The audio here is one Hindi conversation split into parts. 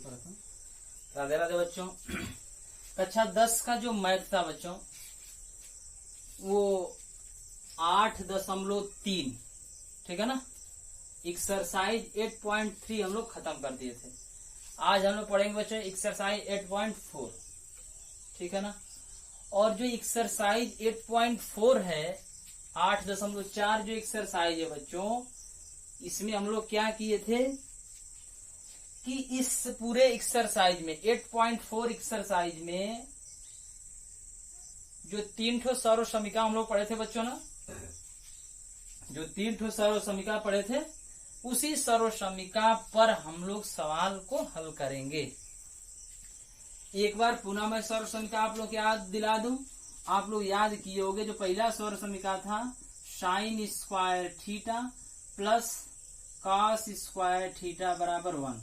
राधे राधे बच्चों। कक्षा 10 का जो मैथ था बच्चों वो 8.3, ठीक है ना। एक्सरसाइज 8.3 हम लोग खत्म कर दिए थे। आज हम लोग पढ़ेंगे बच्चों एक्सरसाइज 8.4, ठीक है ना। और जो एक्सरसाइज 8.4 है 8.4 जो एक्सरसाइज है बच्चों, इसमें हम लोग क्या किए थे कि इस पूरे एक्सरसाइज में 8.4 एक्सरसाइज में जो 3 ठो सर्व समीकरण हम लोग पढ़े थे बच्चों ना, जो 3 ठो सर्व समीकरण पढ़े थे उसी सर्व समीकरण पर हम लोग सवाल को हल करेंगे। एक बार पुनः मैं सर्व समीकरण आप लोग याद दिला दूं। आप लोग याद किए होंगे जो पहला सर्व समीकरण था sine square theta plus cos square theta बराबर 1।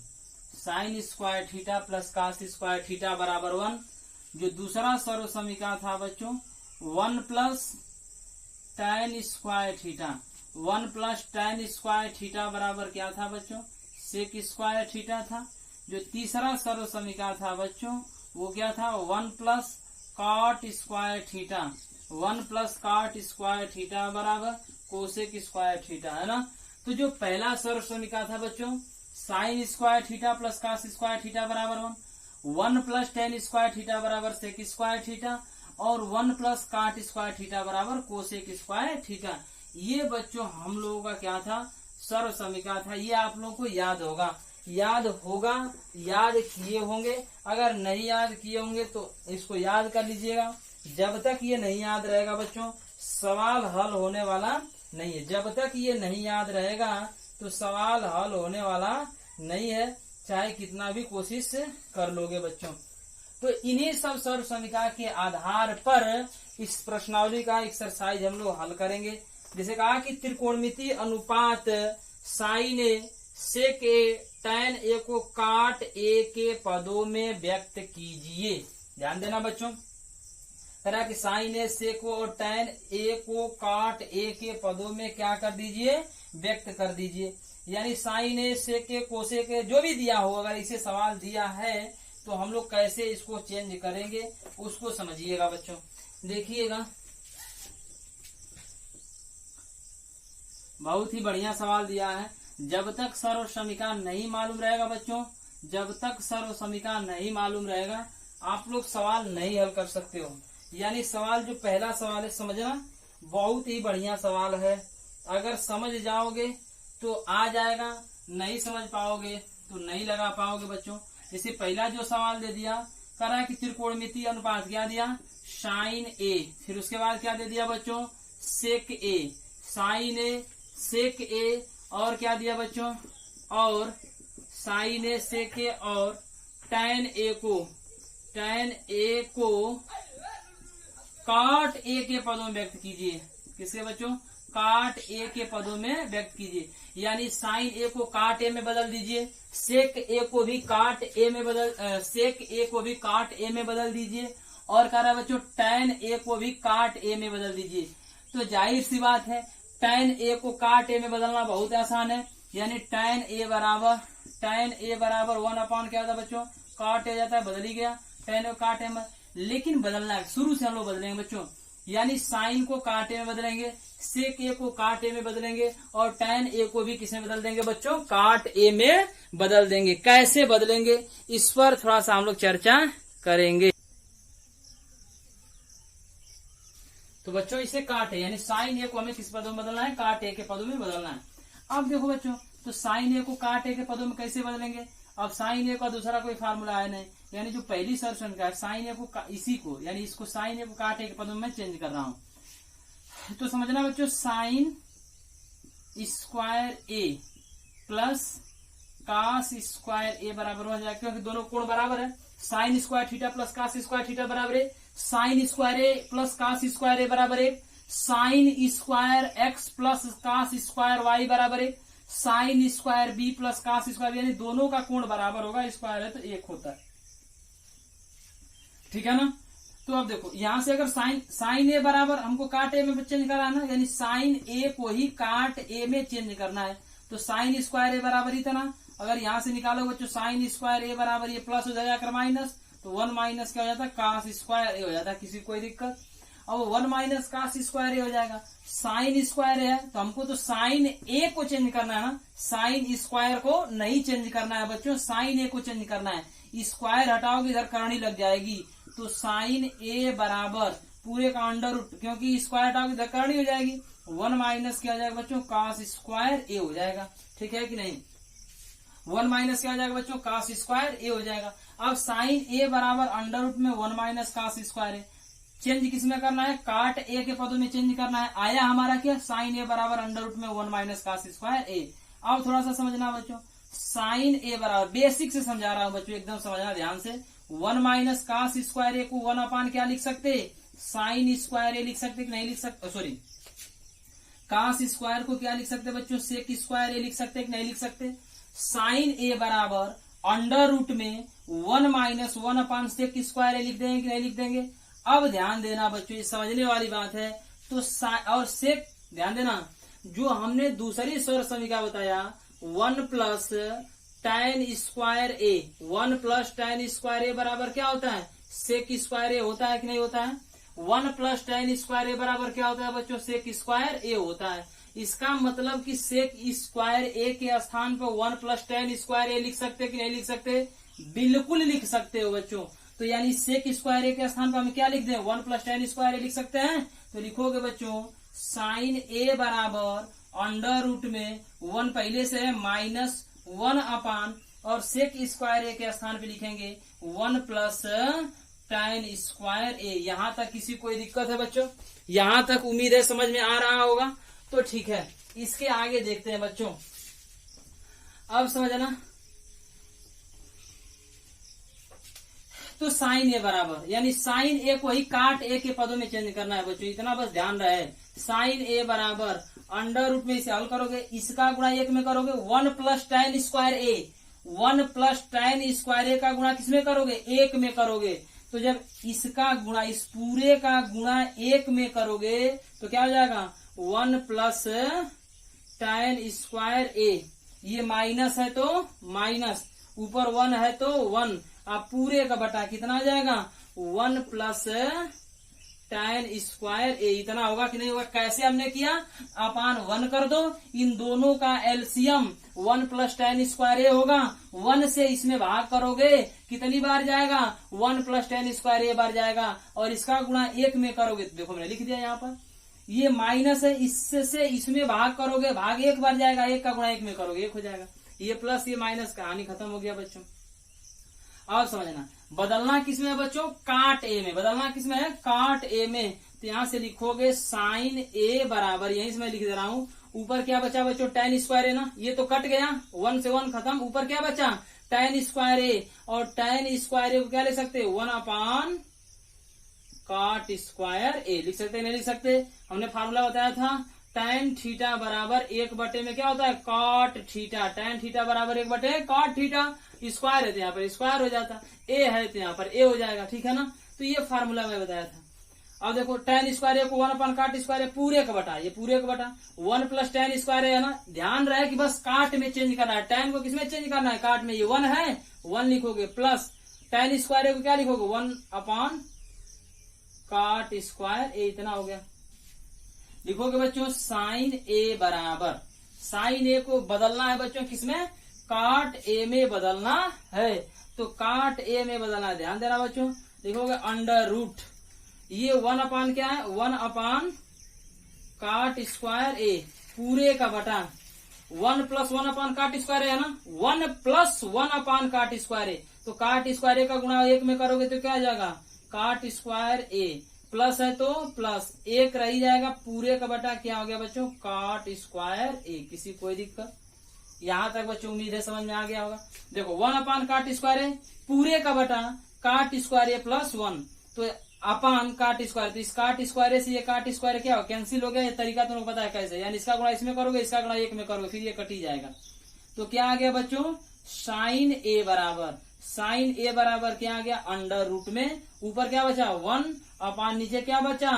Sine square theta plus cos square theta बराबर 1। जो दूसरा सर्व समीकरण था बच्चों 1 plus tan square theta, 1 plus tan square theta बराबर क्या था बच्चों, सेक स्क्वायर थीटा था। जो तीसरा सर्व समीकरण था बच्चों वो क्या था 1 plus cot square theta, 1 plus cot square theta बराबर कोसेक स्क्वायर थीटा, है ना। तो जो पहला सर्व समीकरण था बच्चों sine square theta plus cos square theta बराबर 1 प्लस tan स्क्वायर थीटा बराबर सेक स्क्वायर थीटा और 1 प्लस कॉट स्क्वायर थीटा बराबर कोसेक स्क्वायर थीटा। ये बच्चों हम लोगों का क्या था सर्व समीकरण था। ये आप लोगों को याद होगा, याद किए होंगे। अगर नहीं याद किए होंगे तो इसको याद कर लीजिएगा। जब तक ये नहीं याद रहेगा बच्चों सवाल हल होने वाला नहीं है। जब तक ये नहीं याद रहेगा तो सवाल हल होने वाला नहीं है, चाहे कितना भी कोशिश कर लोगे बच्चों। तो इन्हीं सब सर्व समीकरण के आधार पर इस प्रश्नावली का एक्सरसाइज हम लोग हल करेंगे। जैसे कहा कि त्रिकोणमितीय अनुपात साइन ए सेक ए tan ए को काट ए के पदों में व्यक्त कीजिए। ध्यान देना बच्चों, करा कि साइन ए सेक और tan ए को काट ए के पदों में क्या कर दीजिए, व्यक्त कर दीजिए। यानी साइन ए सेक ए कोसेक ए जो भी दिया हो, अगर इसे सवाल दिया है तो हम लोग कैसे इसको चेंज करेंगे उसको समझिएगा बच्चों। देखिएगा बहुत ही बढ़िया सवाल दिया है। जब तक सर्व समीकरण नहीं मालूम रहेगा बच्चों, जब तक सर्व समीकरण नहीं मालूम रहेगा आप लोग सवाल नहीं हल कर सकते हो। यानी सवाल जो पहला सवाल है समझना बहुत ही बढ़िया सवाल है। अगर समझ जाओगे तो आ जाएगा, नहीं समझ पाओगे तो नहीं लगा पाओगे बच्चों। जैसे पहला जो सवाल दे दिया करा कि त्रिकोणमितीय अनुपात क्या दिया साइन ए, फिर उसके बाद क्या दे दिया बच्चों सेक ए, साइन ए सेक ए और क्या दिया बच्चों और साइन ए सेक ए और tan ए को काट ए के पदों में व्यक्त कीजिए। किसके बच्चों काट ए के पदों में व्यक्त कीजिए। यानी साइन ए को काट ए में बदल दीजिए, सेक ए को भी काट ए में बदल दीजिए और कह रहा है बच्चों tan ए को भी काट ए में बदल दीजिए। तो जाहिर सी बात है tan ए को काट ए में बदलना बहुत आसान है। यानी tan ए बराबर 1 क्या होता है बच्चों काट ए जाता है, बदल ही गया tan ए काट ए में। लेकिन बदलना है शुरू से हम लोग बदलेंगे बच्चों। यानी साइन को काट ए में बदलेंगे, सेक ए को काट ए में बदलेंगे और tan ए को भी किसमें बदल देंगे बच्चों काट ए में बदल देंगे। कैसे बदलेंगे इस पर थोड़ा सा हम लोग चर्चा करेंगे। तो बच्चों इसे काट ए यानी साइन ए को हमें किस पदों में बदलना है काट ए के पदों में बदलना है। अब देखो बच्चों तो साइन ए को काट ए के पदों में कैसे बदलेंगे। अब साइन ए का दूसरा कोई फार्मूला है नहीं, यानी जो पहली सर्व समीकरण साइन ए को इसी को यानी इसको साइन ए को काट ए के पदों में मैं चेंज कर रहा हूं। तो समझना बच्चों sine square A plus cos square A बराबर हो जाएगा, क्योंकि दोनों कोण बराबर है। Sine square theta plus cos square theta बराबर है sine square A plus cos square A बराबर है sine square X plus cos square Y बराबर है sine square B plus cos square, यानी दोनों का कोण बराबर होगा, स्क्वायर है तो एक होता है, ठीक है ना। तो अब देखो यहां से अगर साइन ए बराबर हमको काट ए में चेंज कराना, यानी साइन ए को ही काट ए में चेंज करना है। तो साइन स्क्वायर ए बराबर इतना अगर यहाँ से निकालो बच्चों साइन स्क्वायर ए बराबर ये प्लस हो जाएगा कर माइनस, तो 1 माइनस क्या हो जाता है कास स्क्वायर ए हो जाता है, किसी कोई दिक्कत। अब 1 माइनस कास स्क्वायर ए हो जाएगा, साइन स्क्वायर है तो हमको तो साइन ए को चेंज करना है ना, साइन स्क्वायर को नहीं चेंज करना है बच्चों, साइन ए को चेंज करना है। स्क्वायर हटाओगे इधर करनी लग जाएगी, तो साइन ए बराबर पूरे का अंडर रूट, क्योंकि स्क्वायर हटाओगे इधर करनी हो जाएगी, 1 माइनस क्या हो जाएगा बच्चों कास स्क्वायर ए हो जाएगा, ठीक है कि नहीं। 1 माइनस क्या हो जाएगा बच्चों कास स्क्वायर ए हो जाएगा। अब साइन ए बराबर अंडर रूट में 1 माइनस कास स्क्वायर है, चेंज किस में करना है, काट ए के पदों में चेंज करना है। आया हमारा क्या साइन ए बराबर अंडर रूट में 1 माइनस कास स्क्वायर ए। अब थोड़ा सा समझना बच्चों, साइन ए बराबर बेसिक से समझा रहा हूं बच्चों, एकदम समझना ध्यान से। 1 माइनस कास स्क्वायर ए को 1 अपान क्या लिख सकते, साइन स्क्वायर ए लिख सकते कि नहीं लिख सकते, सॉरी कास स्क्वायर को क्या लिख सकते बच्चों, सेक स्क्वायर ए लिख सकते कि नहीं लिख सकते। साइन ए बराबर अंडर रूट में 1 माइनस 1 अपान सेक स्क्वायर ए लिख देंगे कि नहीं लिख देंगे। अब ध्यान देना बच्चों, ये समझने वाली बात है। तो और सेक ध्यान देना, जो हमने दूसरी सौर समीकरण बताया 1 plus tan square A, 1 plus tan square A बराबर क्या होता है, सेक स्क्वायर ए होता है कि नहीं होता है। 1 प्लस tan स्क्वायर ए बराबर क्या होता है बच्चों, सेक स्क्वायर ए होता है। इसका मतलब कि सेक स्क्वायर ए के स्थान पर 1 प्लस tan स्क्वायर ए लिख सकते कि नहीं लिख सकते, बिल्कुल लिख सकते हो बच्चों। तो यानी सेक स्क्वायर ए के स्थान पर हम क्या लिख दें, 1 प्लस tan स्क्वायर ए लिख सकते हैं। तो लिखोगे बच्चों साइन ए बराबर अंडर रूट में 1 पहले से है माइनस 1 अपान, और सेक स्क्वायर ए के स्थान पे लिखेंगे 1 प्लस tan स्क्वायर ए। यहां तक किसी कोई दिक्कत है बच्चों, यहां तक उम्मीद है समझ में आ रहा होगा, तो ठीक है। इसके आगे देखते हैं बच्चों, अब समझना। तो साइन ए बराबर यानी साइन ए को ही काट ए के पदों में चेंज करना है बच्चों, इतना बस ध्यान रहे। साइन ए बराबर अंडर रूट में इसे हल करोगे, इसका गुणा 1 में करोगे, 1 प्लस tan स्क्वायर ए, 1 प्लस tan स्क्वायर ए का गुणा किसमें करोगे, 1 में करोगे। तो जब इसका गुणा इस पूरे का गुणा 1 में करोगे तो क्या हो जाएगा, 1 प्लस tan स्क्वायर ए, ये माइनस है तो माइनस, ऊपर 1 है तो 1, अब पूरे का बटा कितना आ जाएगा, 1 प्लस tan स्क्वायर ए, इतना होगा कि नहीं होगा। कैसे हमने किया, अपान 1 कर दो, इन दोनों का एलसीएम 1 प्लस tan स्क्वायर ए होगा, 1 से इसमें भाग करोगे कितनी बार जाएगा, 1 प्लस tan स्क्वायर ए बार जाएगा, और इसका गुणा 1 में करोगे, तो देखो मैंने लिख दिया यहाँ पर, ये माइनस है, इससे इसमें भाग करोगे, भाग 1 बार जाएगा, 1 का गुणा 1 में करोगे 1 हो जाएगा, ये प्लस ये माइनस, कहानी खत्म हो गया बच्चों। अब समझना, बदलना किसमें है बच्चों, काट ए में, बदलना किसमें है, काट ए में। तो यहां से लिखोगे साइन ए बराबर, यहीं से मैं लिख दे रहा हूं, ऊपर क्या बचा बच्चों, tan स्क्वायर है ना, ये तो कट गया, 1 से 1 खत्म, ऊपर क्या बचा tan स्क्वायर ए, और tan स्क्वायर ए को क्या लिख सकते, 1 अपान काट स्क्वायर ए लिख सकते, नहीं लिख सकते। हमने फार्मूला बताया था, tan थीटा बराबर 1 बटे में क्या होता है, काट थीटा, tan थीटा बराबर 1 बटे काट थीटा, स्क्वायर है तो यहाँ पर स्क्वायर हो जाता, ए है तो यहाँ पर ए हो जाएगा, ठीक है ना। तो ये फार्मूला मैं बताया था। अब देखो tan स्क्वायर ए को 1 अपान काट स्क्वायर ए पूरे का बटा, ये पूरे का बटा, 1 प्लस tan स्क्वायर है ना, ध्यान रहे कि बस काट में चेंज करना है, tan को किसमें चेंज करना है, काट में, ये 1 है 1 लिखोगे, प्लस tan स्क्वायर ए को क्या लिखोगे, 1 अपान काट स्क्वायर ए, इतना हो गया। लिखोगे बच्चों साइन ए बराबर, साइन ए को बदलना है बच्चों किसमें, काट ए में बदलना है, तो काट ए में बदलना है, ध्यान देना बच्चों। लिखोगे अंडर रूट, ये 1 अपान क्या है, 1 अपान काट स्क्वायर ए पूरे का बटा, 1 प्लस 1 अपान काट स्क्वायर है ना, 1 प्लस 1 अपान काट स्क्वायर ए, तो काट स्क्वायर ए का गुणा 1 में करोगे तो क्या आ जाएगा, काट स्क्वायर ए, प्लस है तो प्लस 1 रह जाएगा, पूरे का बटा क्या हो गया बच्चों, काट स्क्वायर ए। किसी कोई दिक्कत, यहां तक बच्चों उम्मीद है समझ में आ गया होगा। देखो 1 अपान काट स्क्वायर ए पूरे का बटा काट स्क्वायर ए प्लस 1, तो अपान काट स्क्वायर, तो इस काट स्क्वायर ए से ये काट स्क्वायर क्या हो, कैंसिल हो गया। ये तरीका तुमको पता है कैसे, यानी इसका गुणा इसमें करोगे, इसका गुणा 1 में करोगे, फिर ये कट ही जाएगा। तो क्या आ गया बच्चों, साइन ए बराबर, साइन ए बराबर क्या आ गया, अंडर रूट में, ऊपर क्या बचा 1 अपान नीचे क्या बचा,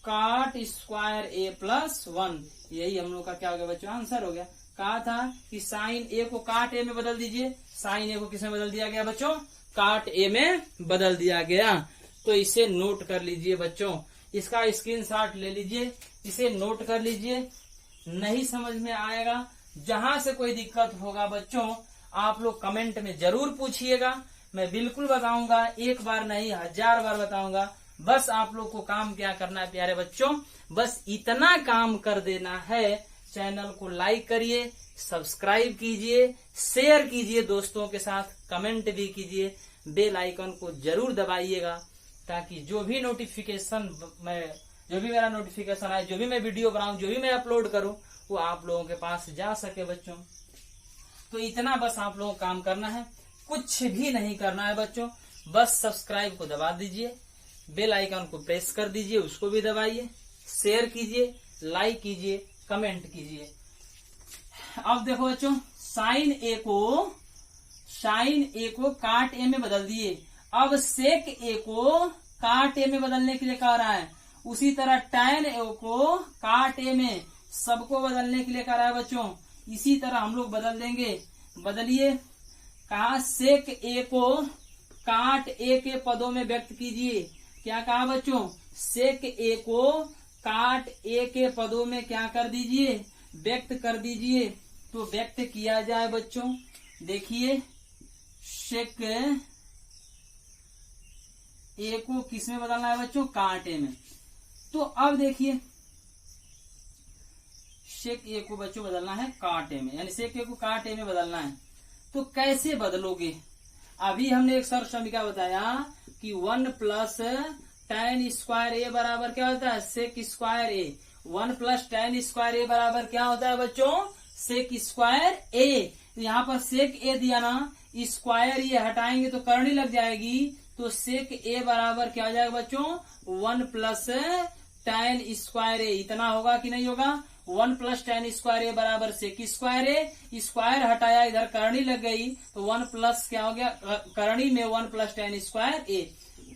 काट स्क्वायर ए प्लस 1, यही हम लोग का क्या हो गया बच्चों, आंसर हो गया। कहा था कि साइन ए को काट ए में बदल दीजिए। साइन ए को किसमें बदल दिया गया बच्चों? काट ए में बदल दिया गया। तो इसे नोट कर लीजिए बच्चों, इसका स्क्रीनशॉट ले लीजिए, इसे नोट कर लीजिए। नहीं समझ में आएगा, जहां से कोई दिक्कत होगा बच्चों आप लोग कमेंट में जरूर पूछिएगा, मैं बिल्कुल बताऊंगा। एक बार नहीं 1000 बार बताऊंगा। बस आप लोग को काम क्या करना है प्यारे बच्चों, बस इतना काम कर देना है, चैनल को लाइक करिए, सब्सक्राइब कीजिए, शेयर कीजिए दोस्तों के साथ, कमेंट भी कीजिए, बेल आइकन को जरूर दबाइएगा, ताकि जो भी मेरा नोटिफिकेशन आए, जो भी मैं वीडियो बनाऊं, जो भी मैं अपलोड करूं, वो आप लोगों के पास जा सके बच्चों। तो इतना बस आप लोगों को काम करना है, कुछ भी नहीं करना है बच्चों। बस सब्सक्राइब को दबा दीजिए, बेल आइकन को प्रेस कर दीजिए, उसको भी दबाइए, शेयर कीजिए, लाइक कीजिए, कमेंट कीजिए। अब देखो बच्चों, साइन ए को काट ए में बदल दिए। अब सेक ए को काट ए में बदलने के लिए कह रहा है। उसी तरह टैन ए को काट ए में, सबको बदलने के लिए कह रहा है बच्चों। इसी तरह हम लोग बदल देंगे। बदलिए, कहा सेक ए को काट ए के पदों में व्यक्त कीजिए। क्या कहा बच्चों? सेक ए को काट ए के पदों में क्या कर दीजिए? व्यक्त कर दीजिए। तो व्यक्त किया जाए बच्चों, देखिए सेक ए को किस में बदलना है बच्चों? काट ए में। तो अब देखिए सेक ए को बच्चों बदलना है काट ए में, यानी सेक ए को काट ए में बदलना है। तो कैसे बदलोगे? अभी हमने एक सरल समीकरण बताया कि 1 प्लस tan स्क्वायर ए बराबर क्या होता है? Sec square A. 1 plus tan square A बराबर क्या होता है बच्चों? सेक स्क्वायर ए। तो यहाँ पर सेक ए दिया ना, स्क्वायर ये हटाएंगे तो करनी लग जाएगी। तो सेक ए बराबर क्या हो जाएगा बच्चों? 1 प्लस tan स्क्वायर ए। इतना होगा कि नहीं होगा? 1 प्लस tan स्क्वायर ए बराबर सेक स्क्वायर ए। स्क्वायर हटाया, इधर करनी लग गई, तो 1 प्लस क्या हो गया? करनी में 1 प्लस tan स्क्वायर ए।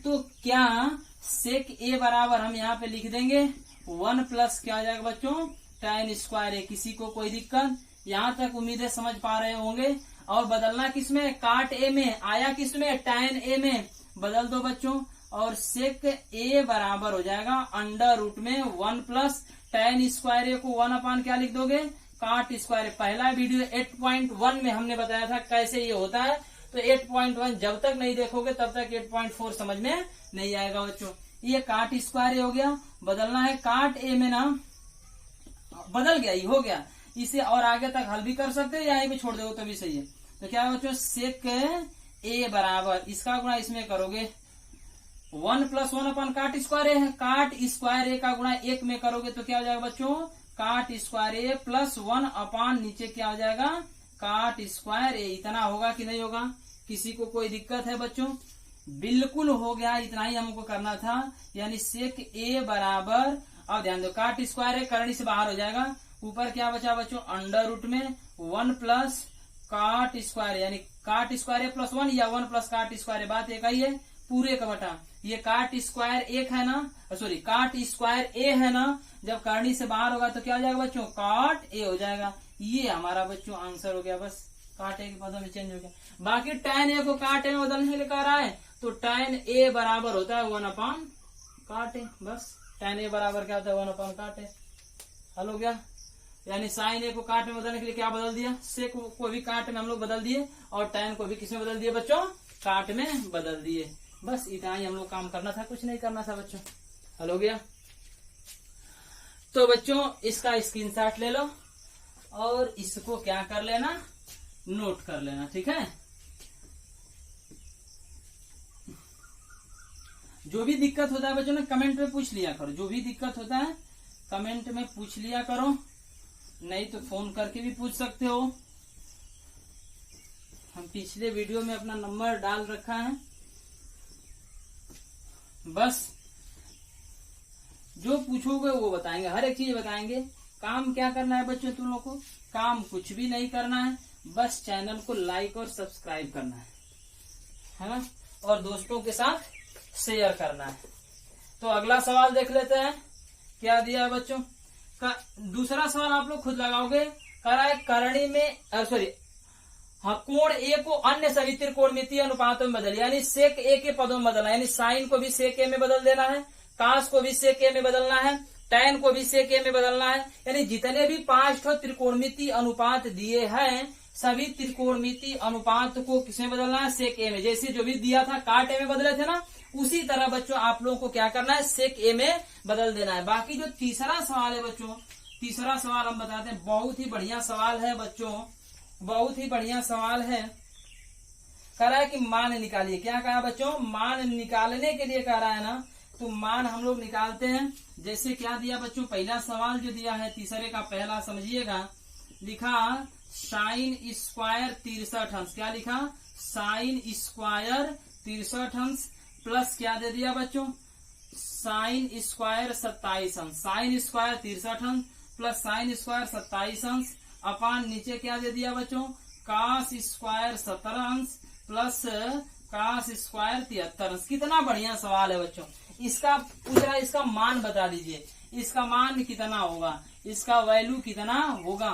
तो क्या सेक ए बराबर हम यहाँ पे लिख देंगे 1 प्लस क्या हो जाएगा बच्चों? tan स्क्वायर ए। किसी को कोई दिक्कत? यहाँ तक उम्मीदें समझ पा रहे होंगे। और बदलना किसमें? काट ए में। आया किसमें? tan ए में। बदल दो बच्चों, और सेक ए बराबर हो जाएगा अंडर रूट में 1 प्लस tan स्क्वायर ए को 1 अपान क्या लिख दोगे? काट स्क्वायर ए। पहला वीडियो 8.1 में हमने बताया था कैसे ये होता है। तो 8.1 जब तक नहीं देखोगे तब तक 8.4 समझ में नहीं आएगा बच्चों। ये काट स्क्वायर ए हो गया। बदलना है काट ए में ना, बदल गया, ये हो गया। इसे और आगे तक हल भी कर सकते हैं, यहीं पे छोड़ दो तभी सही है। तो क्या है बच्चों? सेक ए बराबर इसका गुणा इसमें करोगे 1 प्लस 1 अपन काट स्क्वायर ए है। काट स्क्वायर ए का गुणा 1 में करोगे तो क्या हो जाएगा बच्चों? काट स्क्वायर ए प्लस 1 अपान नीचे क्या हो जाएगा? काट स्क्वायर ए। इतना होगा कि नहीं होगा? किसी को कोई दिक्कत है बच्चों? बिल्कुल हो गया। इतना ही हमको करना था, यानी सेक ए बराबर, अब ध्यान दो, काट स्क्वायर ए करनी से बाहर हो जाएगा। ऊपर क्या बचा बच्चों? अंडर रूट में 1 प्लस काट स्क्वायर, यानी काट स्क्वायर ए प्लस 1 या 1 प्लस काट स्क्वायर ए। बात एक ही है, पूरे का बटा। ये काट स्क्वायर एक है ना, सॉरी काट स्क्वायर ए है ना, जब करनी से बाहर होगा तो क्या हो जाएगा बच्चों? काट ए हो जाएगा। ये हमारा बच्चों आंसर हो गया। बस काट ए के पदों में चेंज हो गया। बाकी tan ए को काट ए में बदलने के लिए कह रहा है, तो tan ए बराबर होता है 1 अपान काट ए। बस tan ए बराबर क्या होता है? 1 अपान काट ए। हल हो गया। यानी साइन ए को काट में बदलने के लिए क्या बदल दिया? सेक को भी काट में हम लोग बदल दिए, और tan को भी किसमें बदल दिए बच्चों? काट में बदल दिए। बस इतना ही हम लोग काम करना था, कुछ नहीं करना था बच्चों। हल हो गया। तो बच्चों इसका स्क्रीनशॉट ले लो और इसको क्या कर लेना? नोट कर लेना, ठीक है। जो भी दिक्कत होता है बच्चों ने कमेंट में पूछ लिया करो। जो भी दिक्कत होता है कमेंट में पूछ लिया करो, नहीं तो फोन करके भी पूछ सकते हो। हम पिछले वीडियो में अपना नंबर डाल रखा है। बस जो पूछोगे वो बताएंगे, हर एक चीज बताएंगे। काम क्या करना है बच्चों तुम लोग को? काम कुछ भी नहीं करना है, बस चैनल को लाइक और सब्सक्राइब करना है ना, और दोस्तों के साथ शेयर करना है। तो अगला सवाल देख लेते हैं, क्या दिया है बच्चों का। दूसरा सवाल आप लोग खुद लगाओगे। कह रहा है करणी में सॉरी हाँ, कोण ए को अन्य सभी त्रिकोणमितीय अनुपातों में बदल, यानी सेक ए के पदों में बदलना, यानी साइन को भी सेक ए में बदल देना है, कास को भी सेक ए में बदलना है, टैन को भी सेक ए में बदलना है। यानी जितने भी 5 त्रिकोणमितीय अनुपात दिए हैं सभी त्रिकोणमितीय अनुपात को किसमें बदलना है, सेक ए में। जैसे जो भी दिया था काट ए में बदले थे ना, उसी तरह बच्चों आप लोगों को क्या करना है, सेक ए में बदल देना है। बाकी जो तीसरा सवाल है बच्चों, तीसरा सवाल हम बताते हैं, बहुत ही बढ़िया सवाल है बच्चों, बहुत ही बढ़िया सवाल है। कह रहा है कि मान निकालिए। क्या कहा बच्चों, मान निकालने के लिए कह रहा है ना, तो मान हम लोग निकालते हैं। जैसे क्या दिया बच्चों, पहला सवाल जो दिया है तीसरे का पहला समझिएगा, लिखा साइन स्क्वायर 63 अंश। क्या लिखा, साइन स्क्वायर 63 अंश प्लस क्या दे दिया बच्चों, साइन स्क्वायर 27 अंश। साइन स्क्वायर 63 अंश प्लस साइन स्क्वायर 27 अंश अपान नीचे क्या दे दिया बच्चों, कास स्क्वायर 17 अंश प्लस कास स्क्वायर 73 अंश। कितना बढ़िया सवाल है बच्चों। इसका पूछ रहा है, इसका मान बता दीजिए, इसका मान कितना होगा, इसका वैल्यू कितना होगा।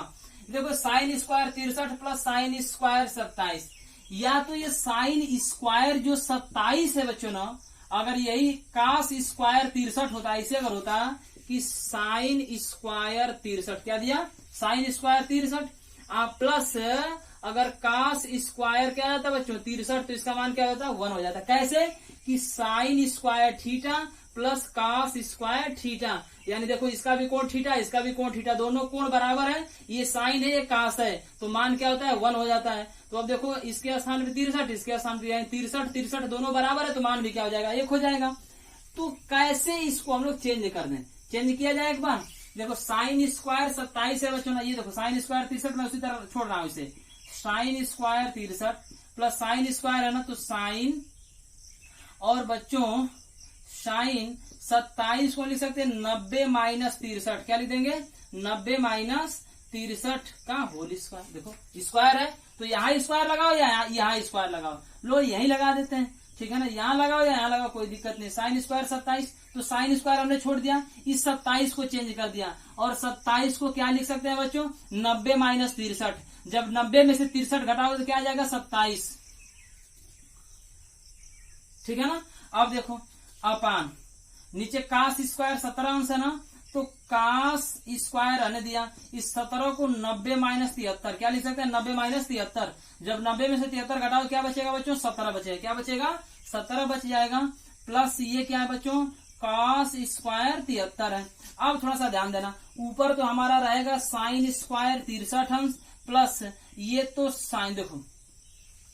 देखो sine square 63 plus sine square 27, या तो ये साइन स्क्वायर जो 27 है बच्चों ना, अगर यही कास स्क्वायर 63 होता, इसे अगर होता कि साइन स्क्वायर 63, क्या दिया, साइन स्क्वायर 63 प्लस अगर कास स्क्वायर क्या जाता बच्चों 63, तो इसका मान क्या होता है, 1 हो जाता। कैसे कि sine square theta plus cos square theta, यानी देखो इसका भी कोण थीटा, इसका भी कोण थीटा, दोनों कोण बराबर है, ये साइन है ये कास है, तो मान क्या होता है, 1 हो जाता है। तो अब देखो इसके स्थान पे 63, इसके स्थान पे 63 दोनों बराबर है, तो मान भी क्या हो जाएगा, 1 हो जाएगा। तो कैसे इसको हम लोग चेंज कर दें, चेंज किया जाए एक बार। देखो साइन स्क्वायर 27 है बच्चों ना, ये देखो साइन स्क्वायर 63 मैं उसी तरह छोड़ रहा हूं इसे, sine square 63 plus sine square है ना, तो साइन और बच्चों साइन 27 को लिख सकते हैं 90 माइनस 63, क्या लिख देंगे 90 माइनस 63 का होल स्क्वायर। देखो स्क्वायर है तो यहाँ स्क्वायर लगाओ या यहाँ स्क्वायर लगाओ, लो यही लगा देते हैं, ठीक है ना, यहाँ लगाओ या यहाँ लगाओ कोई दिक्कत नहीं। साइन स्क्वायर 27, तो साइन स्क्वायर हमने छोड़ दिया, इस 27 को चेंज कर दिया, और 27 को क्या लिख सकते हैं बच्चों, 90 माइनस 63। जब 90 में से 63 घटाओ तो क्या आ जाएगा 27, ठीक है ना। अब देखो अपान नीचे कास स्क्वायर 17 अंश है ना, तो कास स्क्वायर रहने दिया, इस 17 को 90 माइनस 73, क्या लिख सकते हैं 90 माइनस 73। जब 90 में से 73 घटाओ क्या बचेगा बच्चों, 17 बचेगा, क्या बचेगा 17 बच जाएगा, प्लस ये क्या है बच्चों, कास स्क्वायर 73 है। अब थोड़ा सा ध्यान देना, ऊपर तो हमारा रहेगा साइन स्क्वायर 63 अंश प्लस ये तो साइन, देखो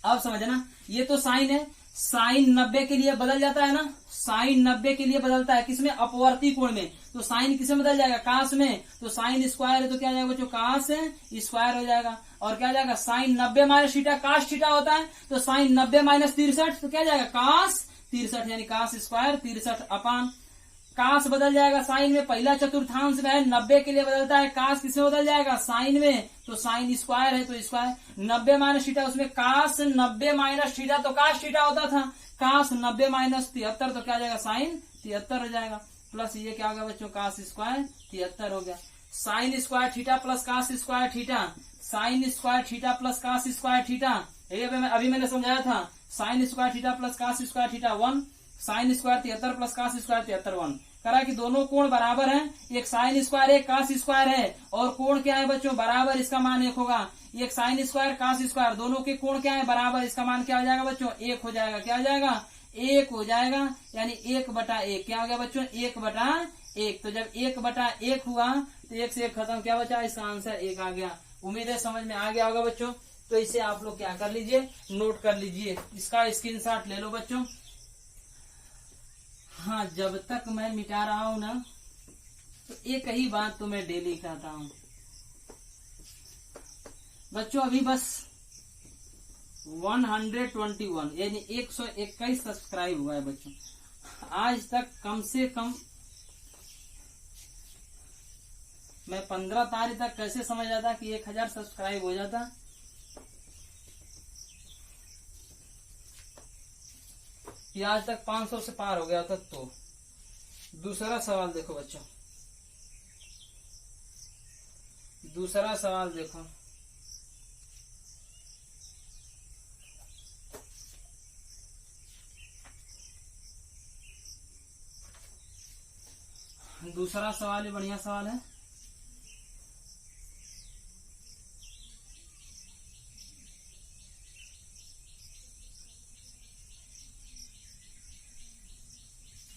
अब समझना, ये तो साइन है, साइन 90 के लिए बदल जाता है ना, साइन 90 के लिए बदलता है किसमें, अपवर्ती कोण में, तो साइन किसमें बदल जाएगा, कास में। तो साइन स्क्वायर है तो क्या जाएगा बच्चों, कास स्क्वायर हो जाएगा, और क्या जाएगा sine 90 minus theta, cos theta होता है, तो साइन 90 माइनस 63 तो क्या जाएगा कास 63, यानी कास स्क्वायर 63 अपान कास बदल जाएगा साइन में, पहला चतुर्थांश में है 90 के लिए बदलता है, कास किसमें बदल जाएगा साइन में, तो साइन स्क्वायर है तो स्क्वायर 90 माइनस थीटा, उसमें कास 90 माइनस थीटा तो कास थीटा होता था, कास 90 माइनस 73 तो क्या जाएगा साइन 73 हो जाएगा, प्लस ये क्या हो गया बच्चों कास स्क्वायर 73 हो गया। Sine square theta plus cos square theta, sine square theta plus cos square theta, ये अभी मैंने समझाया था, sine square theta plus cos square theta 1, sine square 73 plus cos square 73 1। करा कि दोनों कोण बराबर हैं, एक साइन स्क्वायर एक कास स्क्वायर है, और कोण क्या है बच्चों बराबर, इसका मान 1 होगा। एक साइन स्क्वायर कास स्क्वायर दोनों के कोण क्या है बराबर, इसका मान क्या हो जाएगा बच्चों 1 हो जाएगा, क्या हो जाएगा 1 हो जाएगा, यानी 1/1 क्या हो गया बच्चों 1/1। तो जब 1/1 हुआ तो 1 से 1 खत्म, क्या बचा, इसका आंसर 1 आ गया। उम्मीद है समझ में आ गया होगा बच्चों। तो इसे आप लोग क्या कर लीजिए, नोट कर लीजिए, इसका स्क्रीनशॉट ले लो बच्चों। हाँ, जब तक मैं मिटा रहा हूं ना, तो एक ही बात तो मैं डेली कहता हूं बच्चों, अभी बस 121 यानी 121 सब्सक्राइब हुआ है बच्चों। आज तक कम से कम मैं 15 तारीख तक कैसे समझ आता कि 1000 सब्सक्राइब हो जाता, कि आज तक 500 से पार हो गया था। तो दूसरा सवाल देखो बच्चों, दूसरा सवाल देखो, दूसरा सवाल भी बढ़िया सवाल है।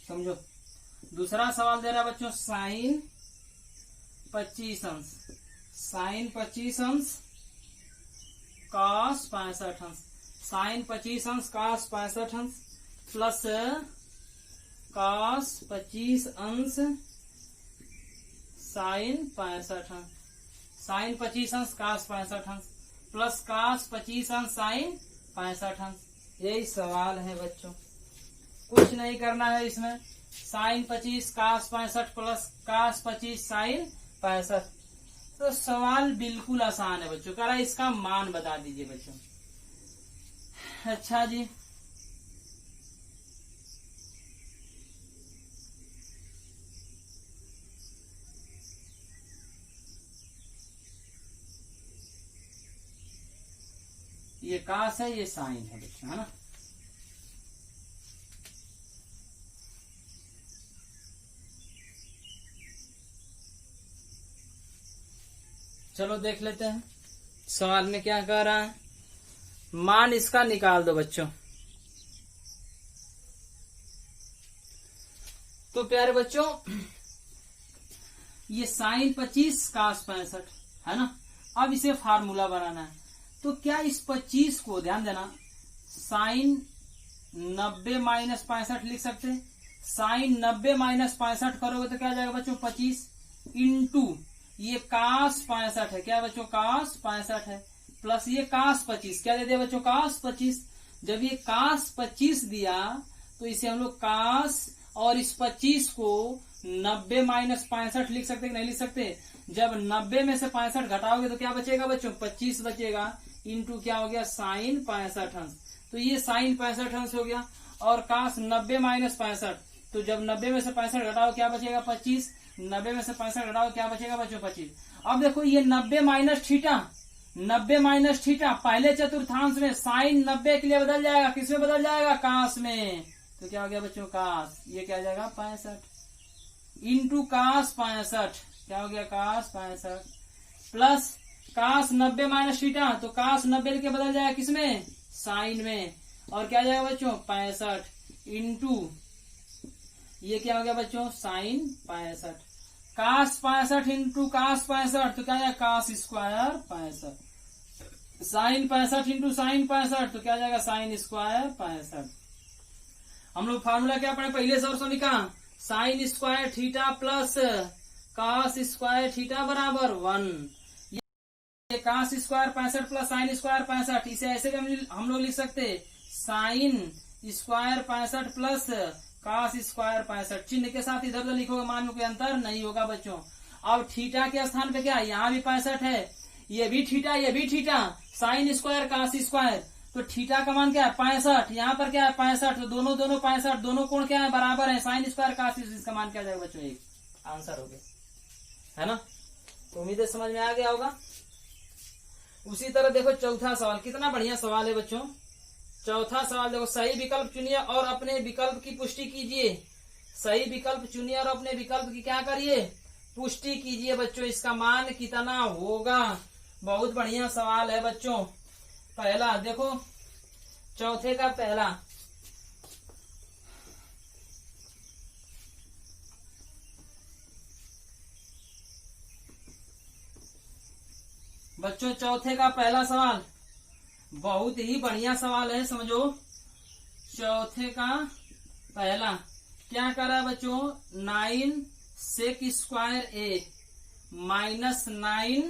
समझो, दूसरा सवाल दे रहा है बच्चों साइन 25 अंश, साइन 25 अंश कॉस 65 अंश, साइन 25 अंश कॉस 65 अंश प्लस कॉस 25 अंश साइन 65 अंश, साइन 25 अंश कॉस 65 अंश प्लस कॉस 25 अंश साइन 65 अंश। यही सवाल है बच्चों, कुछ नहीं करना है इसमें। Sine 25 cos 65 plus cos 25 sine 65। तो सवाल बिल्कुल आसान है बच्चों, कह रहा है इसका मान बता दीजिए बच्चों। अच्छा जी, ये कास है, ये साइन है बच्चों, है ना। चलो देख लेते हैं सवाल में क्या कह रहा है। मान इसका निकाल दो बच्चों। तो प्यारे बच्चों, ये साइन 25 कास 65 है ना। अब इसे फार्मूला बनाना है। तो क्या इस 25 को ध्यान देना, साइन 90 माइनस 65 लिख सकते हैं। साइन 90 माइनस 65 करोगे तो क्या जाएगा बच्चों 25 इंटू ये कास 65 है, क्या बच्चों कास 65 है, प्लस ये कास 25, क्या दे दिया बच्चों कास 25। जब ये कास 25 दिया तो इसे हम लोग कास और इस 25 को 90 माइनस 65 लिख सकते कि नहीं लिख सकते। जब 90 में से 65 घटाओगे तो क्या बचेगा बच्चों 25 बचेगा, इंटू क्या हो गया साइन 65 अंश। तो ये साइन 65 अंश हो गया। और कास 90 माइनस 65, तो जब 90 में से 65 घटाओ क्या बचेगा 25, 90 में से 65 घटाओ क्या बचेगा बच्चों 25। अब देखो ये 90 माइनस थीटा, 90 माइनस थीटा पहले चतुर्थांश में साइन 90 के लिए बदल जाएगा, किसमें बदल जाएगा कास में। तो क्या हो गया बच्चों कास, ये क्या जाएगा 65 इंटू कास 65, क्या हो गया कास 65 प्लस कास 90 माइनस थीटा, तो कास 90 के बदल जाएगा किसमें साइन में, और क्या जाएगा बच्चों 65 इंटू ये क्या हो गया बच्चों साइन 65, कास 65 इंटू कास 65, तो क्या जाएगा cos square 65, sine 65 into sine 65, तो क्या जाएगा साइन स्क्वायर 65। हम लोग फार्मूला क्या पढ़े पहले से और समीका, sine square theta plus cos square theta बराबर 1। ये cos square 65 plus sine square 65, इसे ऐसे भी हम लोग लिख सकते sine square 65 plus cos square 65। चिन्ह के साथ इधर उधर लिखोगे मान में कोई अंतर नहीं होगा बच्चों। अब थीटा के स्थान पे क्या, यहाँ भी 65 है, ये भी थीटा ये भी theta, sine square cos square, तो थीटा का मान क्या है 65, यहाँ पर क्या है 65, तो दोनों 65, दोनों कोण क्या है बराबर है, साइन स्क्वायर कास, इसका मान क्या जाएगा बच्चों 1। आंसर हो गया, है ना। तो उम्मीद है समझ में आ गया होगा। उसी तरह देखो चौथा सवाल, कितना बढ़िया सवाल है बच्चों। चौथा सवाल देखो, सही विकल्प चुनिए और अपने विकल्प की पुष्टि कीजिए। सही विकल्प चुनिए और अपने विकल्प की क्या करिए पुष्टि कीजिए बच्चों, इसका मान कितना होगा। बहुत बढ़िया सवाल है बच्चों। पहला देखो, चौथे का पहला, बच्चों चौथे का पहला सवाल बहुत ही बढ़िया सवाल है, समझो। चौथे का पहला क्या कर रहा है बच्चों, 9 सेक स्क्वायर ए माइनस 9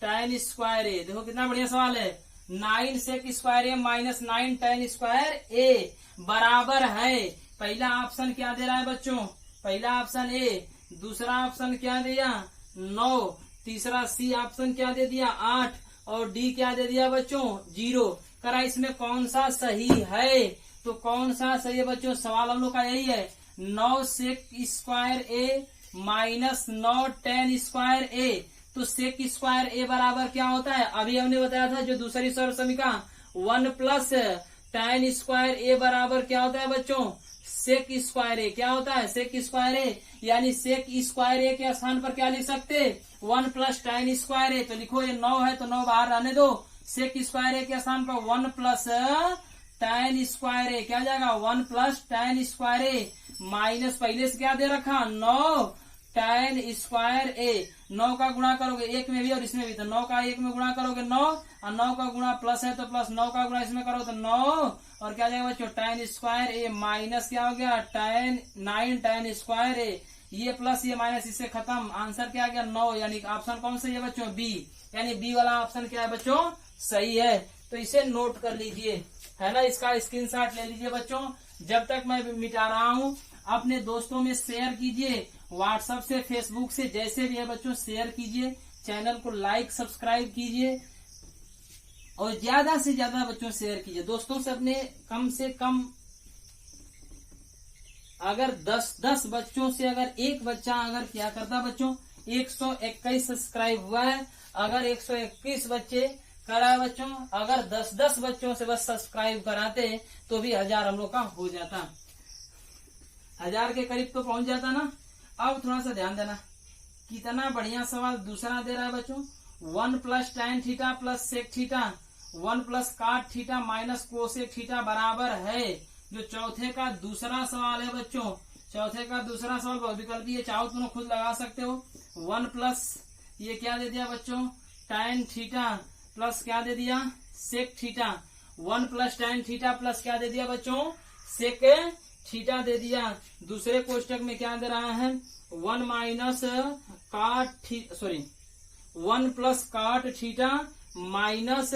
tan स्क्वायर ए। देखो कितना बढ़िया सवाल है। 9 sec square A minus 9 tan square A बराबर है, पहला ऑप्शन क्या दे रहा है बच्चों, पहला ऑप्शन ए, दूसरा ऑप्शन क्या दिया 9, तीसरा सी ऑप्शन क्या दे दिया 8, और डी क्या दे दिया बच्चों 0। करा इसमें कौन सा सही है, तो कौन सा सही है बच्चों, सवाल हम लोग का यही है। 9 सेक स्क्वायर ए माइनस 9 tan स्क्वायर ए, तो सेक स्क्वायर ए बराबर क्या होता है, अभी हमने बताया था जो दूसरी सर्व समीकरण 1 प्लस tan स्क्वायर ए बराबर क्या होता है बच्चों, सेक स्क्वायर ए। क्या होता है, सेक स्क्वायर ए, यानी सेक स्क्वायर ए के स्थान पर क्या लिख सकते, 1 प्लस tan स्क्वायर ए। तो लिखो ये 9 है तो 9 बाहर रहने दो, सेक स्क्वायर ए के स्थान पर 1 प्लस tan स्क्वायर ए क्या जाएगा, 1 प्लस tan स्क्वायर ए माइनस पहले से क्या दे रखा 9 tan स्क्वायर ए। 9 का गुणा करोगे एक में भी और इसमें भी, तो 9 का एक में गुणा करोगे 9 और 9 का गुणा प्लस है तो प्लस, 9 का गुणा इसमें करो तो 9 और क्या जाएगा बच्चों tan स्क्वायर ए माइनस क्या हो गया 9 tan स्क्वायर ए। ये प्लस ये माइनस इससे खत्म, आंसर क्या आ गया 9, यानी ऑप्शन कौन सा है बच्चों, बी, यानी बी वाला ऑप्शन क्या है बच्चों, सही है। तो इसे नोट कर लीजिए, है ना, इसका स्क्रीनशॉट ले लीजिए बच्चों। जब तक मैं मिटा रहा हूँ अपने दोस्तों में शेयर कीजिए, व्हाट्सएप से फेसबुक से जैसे भी है बच्चों शेयर कीजिए, चैनल को लाइक सब्सक्राइब कीजिए और ज्यादा से ज्यादा बच्चों शेयर कीजिए दोस्तों से। अपने कम से कम अगर 10 बच्चों से अगर एक बच्चा अगर क्या करता बच्चों, 121 सब्सक्राइब हुआ है, अगर 121 बच्चे करा बच्चों, अगर 10 बच्चों से बस सब्सक्राइब कराते तो भी 1000 हम लोग का हो जाता, 1000 के करीब तो पहुंच जाता ना। अब थोड़ा सा ध्यान देना, कितना बढ़िया सवाल दूसरा दे रहा है बच्चों, 1 plus tan theta plus sec theta 1 plus cot theta minus cosec theta बराबर है। जो चौथे का दूसरा सवाल है बच्चों, चौथे का दूसरा सवाल बहुविकल्पीय है, चाहो तुम खुद लगा सकते हो। 1 प्लस ये क्या दे दिया बच्चों tan थीटा प्लस क्या दे दिया sec theta, 1 plus tan theta plus क्या दे दिया बच्चों सेक थीटा दे दिया। दूसरे कोष्टक में क्या दे रहा है 1 माइनस काट 1 plus cot theta minus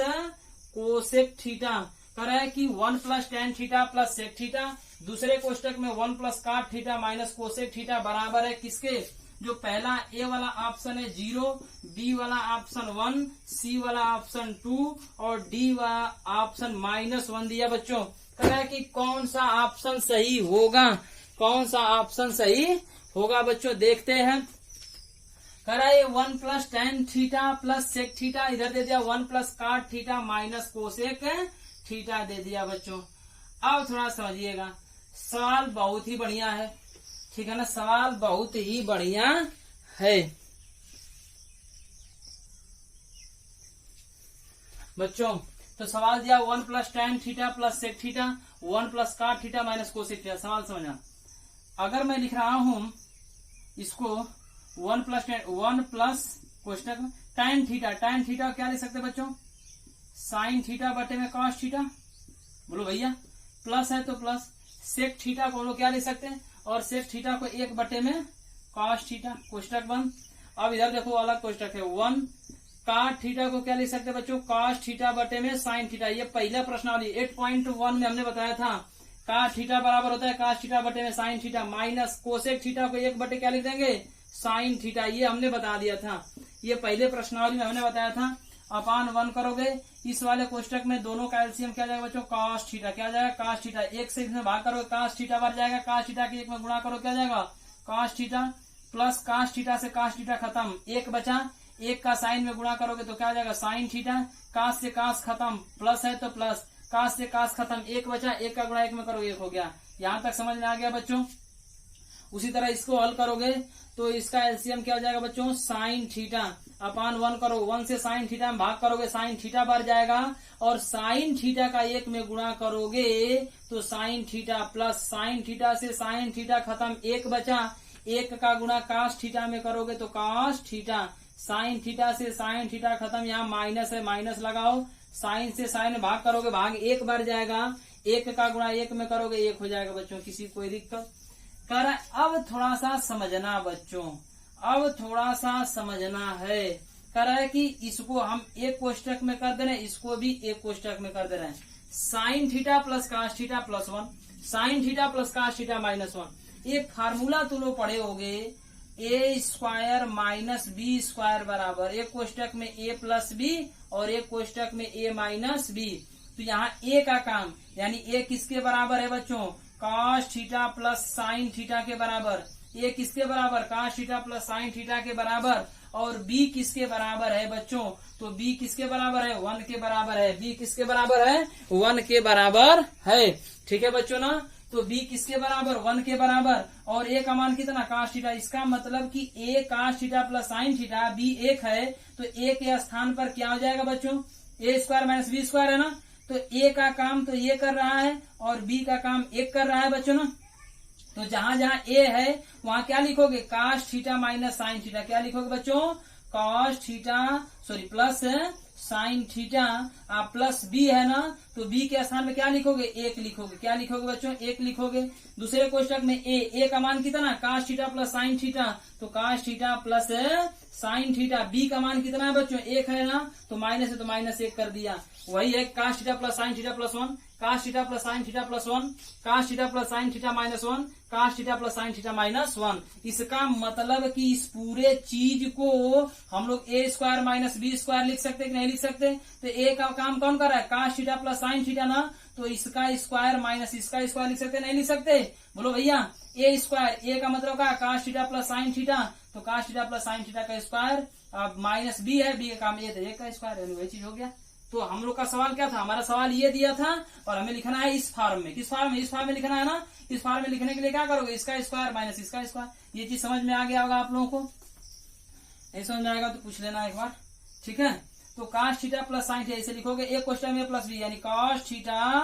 cosec theta, कह रहा है कि 1 plus tan theta plus sec theta. दूसरे कोष्टक में 1 plus cot theta minus cosec theta बराबर है किसके, जो पहला ए वाला ऑप्शन है 0, बी वाला ऑप्शन 1, सी वाला ऑप्शन 2 और डी वाला ऑप्शन -1 दिया बच्चों। कह रहा है कि कौन सा ऑप्शन सही होगा, कौन सा ऑप्शन सही होगा बच्चों, देखते हैं। कह रहा है 1 plus tan theta plus sec theta, इधर दे दिया 1 plus cot theta minus cosec theta दे दिया बच्चों। अब थोड़ा समझिएगा, सवाल बहुत ही बढ़िया है, ठीक है ना, सवाल बहुत ही बढ़िया है बच्चों। तो सवाल दिया 1 plus tan theta plus sec theta 1 plus cot theta minus cosec theta. सवाल समझना, अगर मैं लिख रहा हूं इसको 1 प्लस कोष्टक में tan थीटा क्या लिख सकते बच्चों, साइन थीटा बटे में कॉस थीटा, बोलो भैया, प्लस है तो प्लस, सेक थीटा को लोग क्या लिख सकते हैं, और सेक थीटा को 1 बटे में कॉस थीटा, कोष्टक बंद। अब इधर देखो अलग कोष्टक है 1 काट थीटा को क्या लिख सकते हैं बच्चों, कॉस थीटा बटे में साइन थीटा। ये पहला प्रश्नावली 8.1 में हमने बताया था, काट थीटा बराबर होता है कॉस थीटा बटे में sine theta minus cosec theta को 1 बटे क्या लिख देंगे साइन थीटा, ये हमने बता दिया था, ये पहले प्रश्नावली में हमने बताया था। अपान 1 करोगे, इस वाले कोष्टक में दोनों का एलसीएम क्या जाएगा बच्चों कॉस थीटा, क्या जाएगा कॉस थीटा, 1 से इसमें भाग करोगे कॉस थीटा बढ़ जाएगा, कॉस थीटा के 1 में गुणा करो क्या जाएगा cos theta, plus cos theta से कॉस थीटा खत्म, 1 बचा, 1 का साइन में गुणा करोगे तो क्या जाएगा साइन थीटा, कॉस से कॉस खत्म, प्लस है तो प्लस, कॉस से कॉस खत्म, 1 बचा, 1 का गुणा 1 में करोगे 1 हो गया। यहाँ तक समझ में आ गया बच्चों। उसी तरह इसको हल करोगे तो इसका एलसीएम क्या हो जाएगा बच्चों साइन थीटा, अपान 1 करो, 1 से साइन थीटा में भाग करोगे साइन थीटा बढ़ जाएगा, और साइन थीटा का 1 में गुणा करोगे तो sign theta, plus sine theta से साइन थीटा खत्म, 1 बचा, 1 का गुणा कास थीटा में करोगे तो कास थीटा, साइन थीटा से साइन थीटा खत्म, यहाँ माइनस है माइनस लगाओ, साइन से साइन में भाग करोगे भाग 1 बढ़ जाएगा, 1 का गुणा 1 में करोगे 1 हो जाएगा बच्चों। किसी कोई दिक्कत कर, अब थोड़ा सा समझना बच्चों, अब थोड़ा सा समझना है। कह रहा है कि इसको हम एक कोष्टक में कर दे रहे हैं, इसको भी एक कोष्टक में कर दे रहे हैं, sine theta plus cos theta plus 1, sine theta plus cos theta minus 1। एक फार्मूला तो लोग पढ़े होगे, A square minus B square बराबर, एक कोष्टक में ए प्लस बी और एक कोष्टक में ए माइनस बी। तो यहाँ ए का काम, यानी ए किसके बराबर है बच्चों cos theta plus sine theta के बराबर, ये किसके बराबर cos theta plus sine theta के बराबर, और b किसके बराबर है बच्चों, तो b किसके बराबर है, 1 के बराबर है। b किसके बराबर है, 1 के बराबर है। ठीक है बच्चों ना, तो b किसके बराबर, 1 के बराबर, और a का मान कितना, cos थीटा। इसका मतलब कि a cos theta plus sine theta, b 1 है, तो a के स्थान पर क्या हो जाएगा बच्चों, a square minus b square है ना। तो a का काम तो ये कर रहा है और b का काम 1 कर रहा है बच्चों ना। तो जहां जहां a है वहां क्या लिखोगे, cos theta minus sine theta. क्या लिखोगे बच्चों, cos theta plus sine theta, आप प्लस b है ना, तो b के स्थान में क्या लिखोगे, 1 लिखोगे। क्या लिखोगे बच्चों, 1 लिखोगे। दूसरे कोष्टक में a का मान कितना, cos theta plus sine theta, तो cos theta plus sine theta. b का मान कितना है बच्चों, 1 है ना, तो माइनस है तो माइनस 1 कर दिया। वही है cos theta plus sine theta plus 1, cos theta plus sine theta plus 1, cos theta plus sine theta minus 1, cos theta plus sine theta minus 1। इसका मतलब कि इस पूरे चीज को हम लोग a square minus b square लिख सकते कि नहीं लिख सकते। तो a का काम कौन कर रहा है, cos theta plus sine theta ना, तो इसका स्क्वायर माइनस इसका स्क्वायर लिख सकते नहीं लिख सकते, बोलो भैया। a स्क्वायर, a का मतलब क्या, cos theta plus sine theta, तो cos theta plus sine theta का स्क्वायर, अब माइनस b है, b का काम a, तो a का स्क्वायर, वही चीज हो गया। तो हम लोग का सवाल क्या था, हमारा सवाल ये दिया था और हमें लिखना है इस फॉर्म में। किस फॉर्म में, इस फॉर्म में लिखना है ना। इस फॉर्म में लिखने के लिए क्या करोगे, इसका स्क्वायर माइनस इसका स्क्वायर। ये चीज समझ में आ गया होगा आप लोगों को, नहीं समझ में आएगा तो पूछ लेना एक बार, ठीक है। तो cos theta plus sine theta ऐसे लिखोगे, एक क्वेश्चन में प्लस b, यानी cos theta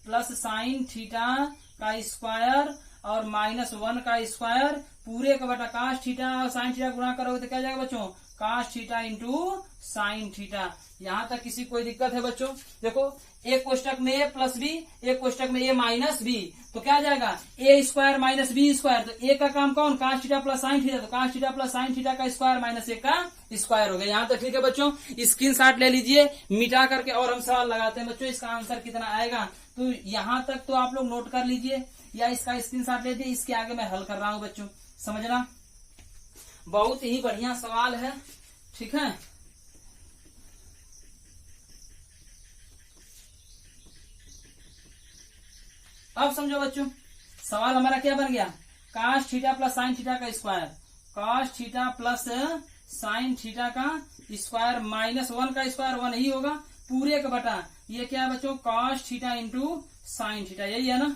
plus sine theta का स्क्वायर और माइनस 1 का स्क्वायर पूरे का बटा cos थीटा और साइन थीटा गुणा करोगे तो क्या जाएगा बच्चों, cos theta into sine theta. यहाँ तक किसी कोई दिक्कत है बच्चों, देखो एक कोष्टक में a प्लस बी, एक कोष्टक में a माइनस बी, तो क्या जाएगा a square minus B square. तो a का काम कौन, cos theta plus sine theta, तो cos theta plus sine theta का स्क्वायर माइनस a का स्क्वायर हो गया। यहाँ तक ठीक है बच्चों, स्क्रीनशॉट ले लीजिए मिटा करके और हम सवाल लगाते हैं बच्चों, इसका आंसर कितना आएगा। तो यहाँ तक तो आप लोग नोट कर लीजिए या इसका स्क्रीनशॉट लीजिए, इसके आगे मैं हल कर रहा हूँ बच्चों, समझना। बहुत ही बढ़िया सवाल है, ठीक है। अब समझो बच्चों, सवाल हमारा क्या बन गया, cos theta plus sine theta का square, cos theta plus sine theta का स्क्वायर माइनस 1 का स्क्वायर 1 ही होगा पूरे का बटा, ये क्या है बच्चों, cos theta into sine theta, यही है ना।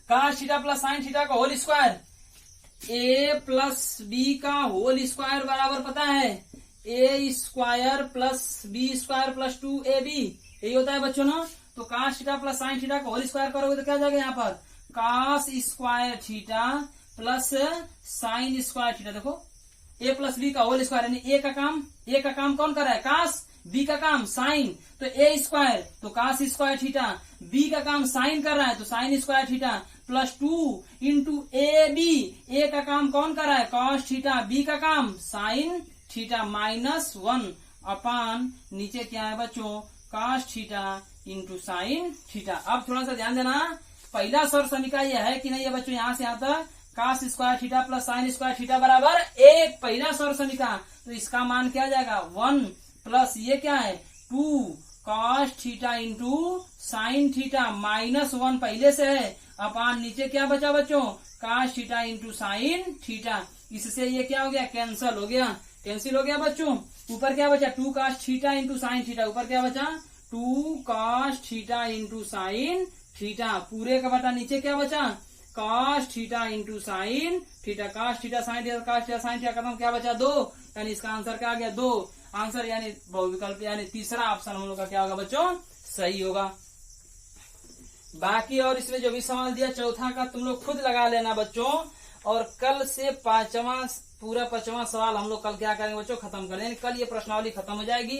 cos theta plus sine theta का whole square, a plus B का होल स्क्वायर बराबर पता है a square plus B square plus 2ab, यही होता है बच्चों ना। तो cos theta plus sine theta का होल स्क्वायर करोगे तो क्या जाएगा यहाँ पर, cos square theta plus sine square theta. देखो a प्लस बी का होल स्क्वायर, यानी a का काम कौन कर रहा है, cos, b का काम साइन, तो a स्क्वायर तो cos स्क्वायर थीटा, b का काम साइन कर रहा है तो sign square theta plus 2 into ab, a का काम कौन कर रहा है, cos थीटा, b का काम साइन थीटा माइनस 1 अपान नीचे क्या है बच्चों, cos theta into sine theta. अब थोड़ा सा ध्यान देना, पहला सर्व समीकरण यह है कि नहीं है बच्चों, यहाँ से यहाँ तक cos square theta plus sine square theta बराबर 1, पहला सर्व समीकरण। तो इसका मान क्या जाएगा 1 प्लस ये क्या है 2 cos theta into sine theta minus 1 पहले से है, अपान नीचे क्या बचा बच्चों, cos theta into sine theta. इससे ये क्या हो गया, कैंसिल हो गया, कैंसिल हो गया बच्चों। ऊपर क्या बचा 2 cos theta into sine theta, ऊपर क्या बचा 2 cos theta into sine theta पूरे का बटा, नीचे क्या बचा cos theta into sine theta, cos theta sine theta, cos theta sine theta खत्म, क्या बचा 2, यानी इसका आंसर क्या आ गया 2। आंसर यानी बहुविकल्प यानी तीसरा ऑप्शन हम लोग का क्या होगा बच्चों, सही होगा। बाकी और इसमें जो भी सवाल दिया चौथा का तुम लोग खुद लगा लेना बच्चों, और कल से पूरा 5वां सवाल हम लोग कल क्या करेंगे बच्चों, खत्म कर देंगे। कल ये प्रश्नावली खत्म हो जाएगी।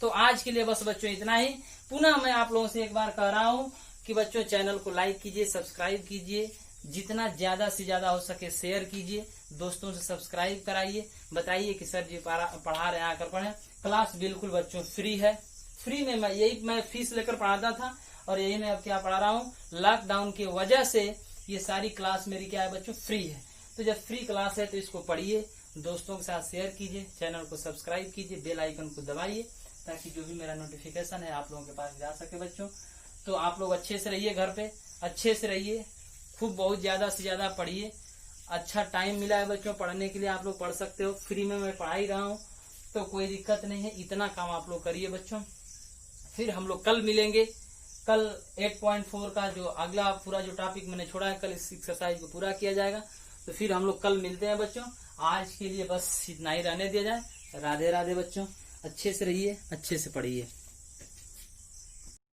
तो आज के लिए बस बच्चों इतना ही। पुनः मैं आप लोगों से एक बार कह रहा हूँ कि बच्चों चैनल को लाइक कीजिए, सब्सक्राइब कीजिए, जितना ज्यादा से ज्यादा हो सके शेयर कीजिए, दोस्तों से सब्सक्राइब कराइए, बताइए कि सर जी पढ़ा रहे हैं, आकर पढ़े। क्लास बिल्कुल बच्चों फ्री है, फ्री में मैं फीस लेकर पढ़ाता था और यही मैं अब क्या पढ़ा रहा हूँ। लॉकडाउन की वजह से ये सारी क्लास मेरी क्या है बच्चों, फ्री है। तो जब फ्री क्लास है तो इसको पढ़िए, दोस्तों के साथ शेयर कीजिए, चैनल को सब्सक्राइब कीजिए, बेल आइकन को दबाइए ताकि जो भी मेरा नोटिफिकेशन है आप लोगों के पास जा सके बच्चों। तो आप लोग अच्छे से रहिए, घर पे अच्छे से रहिए, खूब बहुत ज्यादा से ज्यादा पढ़िए। अच्छा टाइम मिला है बच्चों पढ़ने के लिए, आप लोग पढ़ सकते हो, फ्री में मैं पढ़ा ही रहा हूँ, तो कोई दिक्कत नहीं है। इतना काम आप लोग करिए बच्चों। फिर हम लोग कल मिलेंगे। कल 8.4 का जो अगला पूरा जो टॉपिक मैंने छोड़ा है, कल इस एक्सरसाइज को पूरा किया जाएगा। तो फिर हम लोग कल मिलते हैं बच्चों। आज के लिए बस इतना ही रहने दिया जाए। राधे राधे बच्चों, अच्छे से रहिए, अच्छे से पढ़िए।